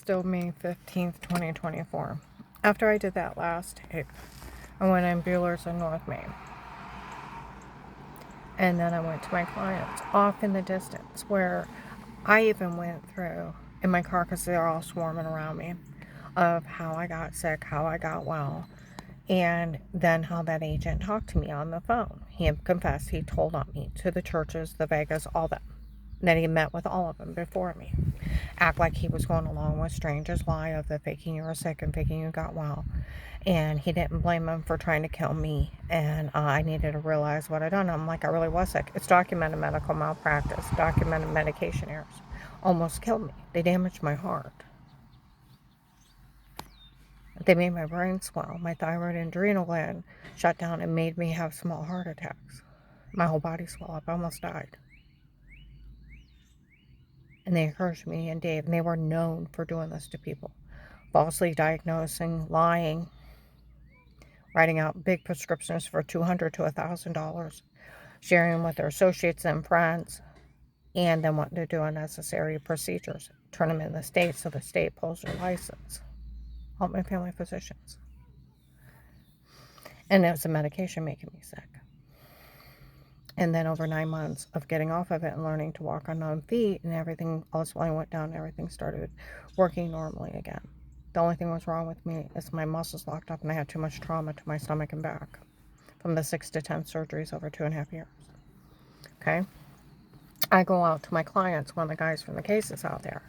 still May 15th, 2024. After I did that last tape, I went in Bueller's in North Main. And then I went to my clients off in the distance where I even went through in my car because they're all swarming around me of how I got sick, how I got well, and then how that agent talked to me on the phone. He had confessed he told on me to the churches, the Vegas, all that. That he met with all of them before me. Act like he was going along with strangers' lie of the faking you were sick and faking you got well. And he didn't blame him for trying to kill me. And I needed to realize what I'd done. I'm like, I really was sick. It's documented medical malpractice, documented medication errors. Almost killed me. They damaged my heart. They made my brain swell. My thyroid and adrenal gland shut down and made me have small heart attacks. My whole body swelled up. I almost died. And they encouraged me and Dave, and they were known for doing this to people. Falsely diagnosing, lying, writing out big prescriptions for $200 to $1,000, sharing with their associates and friends, and then wanting to do unnecessary procedures, turn them in the state so the state pulls their license. Help my family physicians. And it was the medication making me sick. And then over 9 months of getting off of it and learning to walk on 9 feet and everything, all the swelling went down and everything started working normally again. The only thing that was wrong with me is my muscles locked up and I had too much trauma to my stomach and back from the 6 to 10 surgeries over 2.5 years. Okay? I go out to my clients, one of the guys from the cases out there.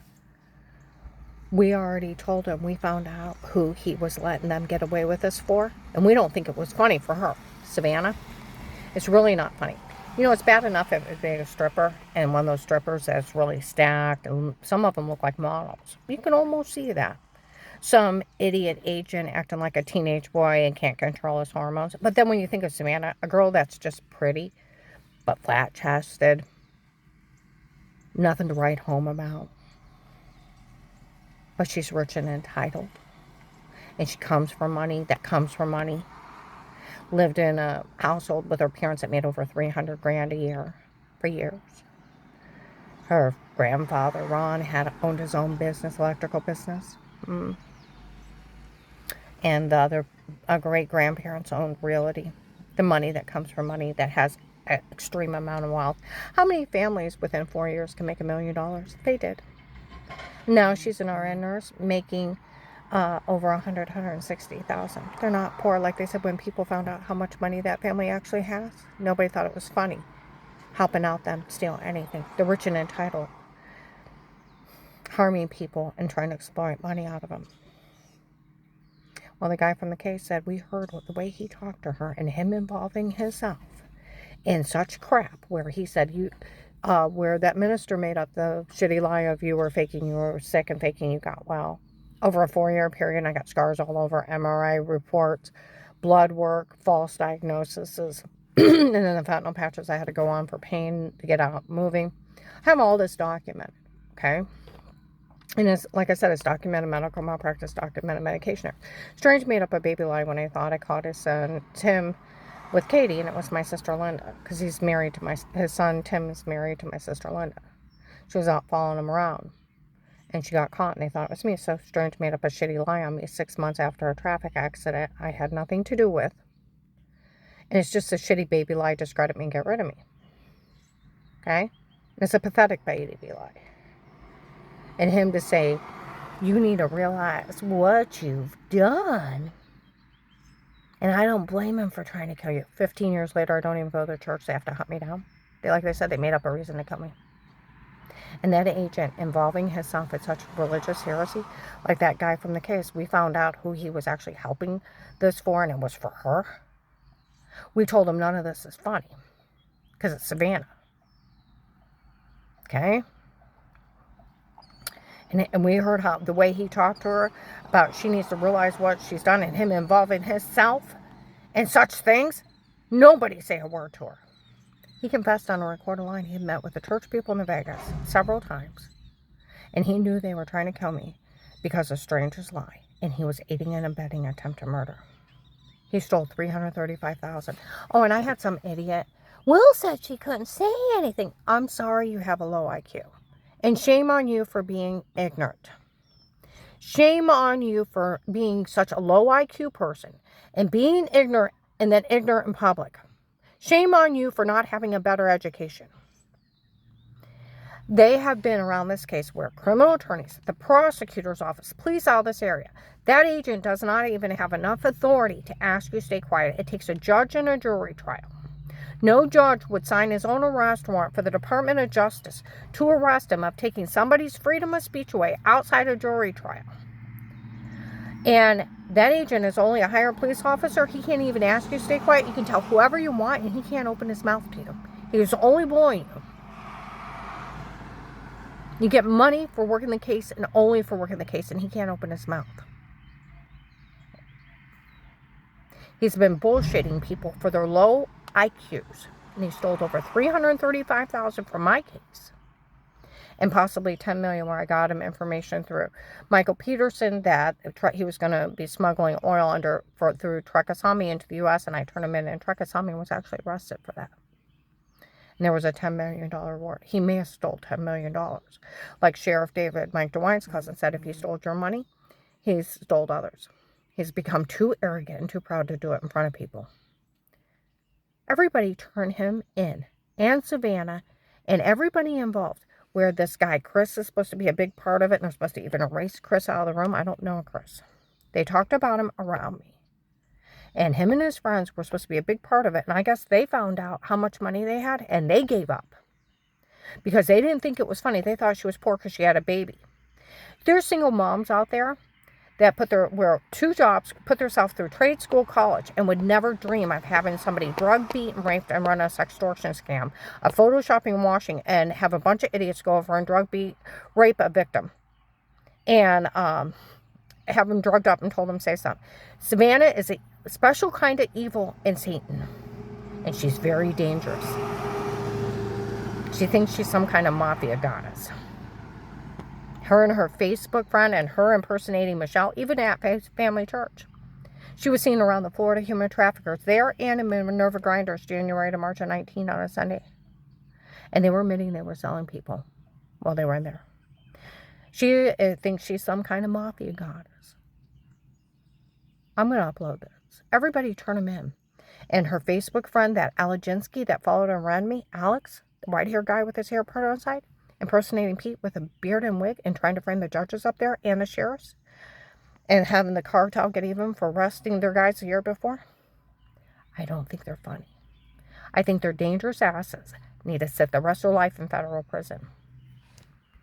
We already told him we found out who he was letting them get away with this for. And we don't think it was funny for her, Savannah. It's really not funny. You know, it's bad enough if it being a stripper and one of those strippers that's really stacked, and some of them look like models. You can almost see that. Some idiot agent acting like a teenage boy and can't control his hormones. But then when you think of Savannah, a girl that's just pretty, but flat-chested, nothing to write home about. But she's rich and entitled. And she comes from money that comes from money. Lived in a household with her parents that made over $300,000 a year for years. Her grandfather, Ron, owned his own business, electrical business. And the other great-grandparents owned realty. The money that comes from money that has an extreme amount of wealth. How many families within 4 years can make $1 million? They did. Now she's an RN nurse making over $160,000. They're not poor. Like they said, when people found out how much money that family actually has, nobody thought it was funny helping out them steal anything. The rich and entitled, harming people and trying to exploit money out of them. Well, the guy from the case said we heard the way he talked to her and him involving himself in such crap where he said where that minister made up the shitty lie of you were faking you were sick and faking you got well. Over a 4-year period, I got scars all over, MRI reports, blood work, false diagnoses, and then the fentanyl patches I had to go on for pain to get out moving. I have all this documented, okay? And it's, like I said, it's documented medical malpractice, documented medication. Strange made up a baby lie when I thought I caught his son, Tim, with Katie, and it was my sister Linda, because he's married to his son, Tim, is married to my sister Linda. She was out following him around. And she got caught, and they thought it was me. So Strange made up a shitty lie on me 6 months after a traffic accident I had nothing to do with. And it's just a shitty baby lie to discredit me and get rid of me. Okay? And it's a pathetic baby lie. And him to say, you need to realize what you've done. And I don't blame him for trying to kill you. 15 years later, I don't even go to church. They have to hunt me down. Like they said, they made up a reason to kill me. And that agent involving himself in such religious heresy, like that guy from the case, we found out who he was actually helping this for, and it was for her. We told him none of this is funny, because it's Savannah. Okay? And we heard how the way he talked to her about she needs to realize what she's done, and him involving himself in such things. Nobody say a word to her. He confessed on a recorded line he had met with the church people in Vegas several times. And he knew they were trying to kill me because of strangers' lie. And he was aiding and abetting attempted murder. He stole $335,000. Oh, and I had some idiot. Will said she couldn't say anything. I'm sorry you have a low IQ. And shame on you for being ignorant. Shame on you for being such a low IQ person and being ignorant and then ignorant in public. Shame on you for not having a better education. They have been around this case where criminal attorneys, the prosecutor's office, police out of this area, that agent does not even have enough authority to ask you to stay quiet. It takes a judge and a jury trial. No judge would sign his own arrest warrant for the Department of Justice to arrest him of taking somebody's freedom of speech away outside a jury trial. And that agent is only a hired police officer. He can't even ask you to stay quiet. You can tell whoever you want, and he can't open his mouth to you. He's only blowing you. You get money for working the case and only for working the case, and he can't open his mouth. He's been bullshitting people for their low IQs, and he stole over $335,000 from my case, and possibly $10 million where I got him information through Michael Peterson that he was going to be smuggling oil through Trekasami into the U.S., and I turned him in, and Trekasami was actually arrested for that. And there was a $10 million reward. He may have stole $10 million. Like Sheriff David, Mike DeWine's cousin, said, if he stole your money, he's stole others. He's become too arrogant and too proud to do it in front of people. Everybody turned him in, and Savannah, and everybody involved. Where this guy, Chris, is supposed to be a big part of it, and they're supposed to even erase Chris out of the room. I don't know Chris. They talked about him around me. And him and his friends were supposed to be a big part of it. And I guess they found out how much money they had, and they gave up. Because they didn't think it was funny. They thought she was poor because she had a baby. There's single moms out there that were 2 jobs, put themselves through trade school, college, and would never dream of having somebody drug, beat, and raped and run a sextortion scam, a photoshopping and washing, and have a bunch of idiots go over and drug, beat, rape a victim, and have them drugged up and told them say something. Savannah is a special kind of evil and Satan, and she's very dangerous. She thinks she's some kind of mafia goddess. Her and her Facebook friend and her impersonating Michelle, even at Family Church. She was seen around the Florida human traffickers there and in Minerva Grinders January to March of 19 on a Sunday. And they were admitting they were selling people while they were in there. She thinks she's some kind of mafia goddess. I'm going to upload this. Everybody turn them in. And her Facebook friend, that Alajinsky that followed around me, Alex, the white-haired guy with his hair put on the side, impersonating Pete with a beard and wig and trying to frame the judges up there and the sheriffs and having the cartel get even for arresting their guys the year before. I don't think they're funny. I think they're dangerous asses. Need to sit the rest of their life in federal prison.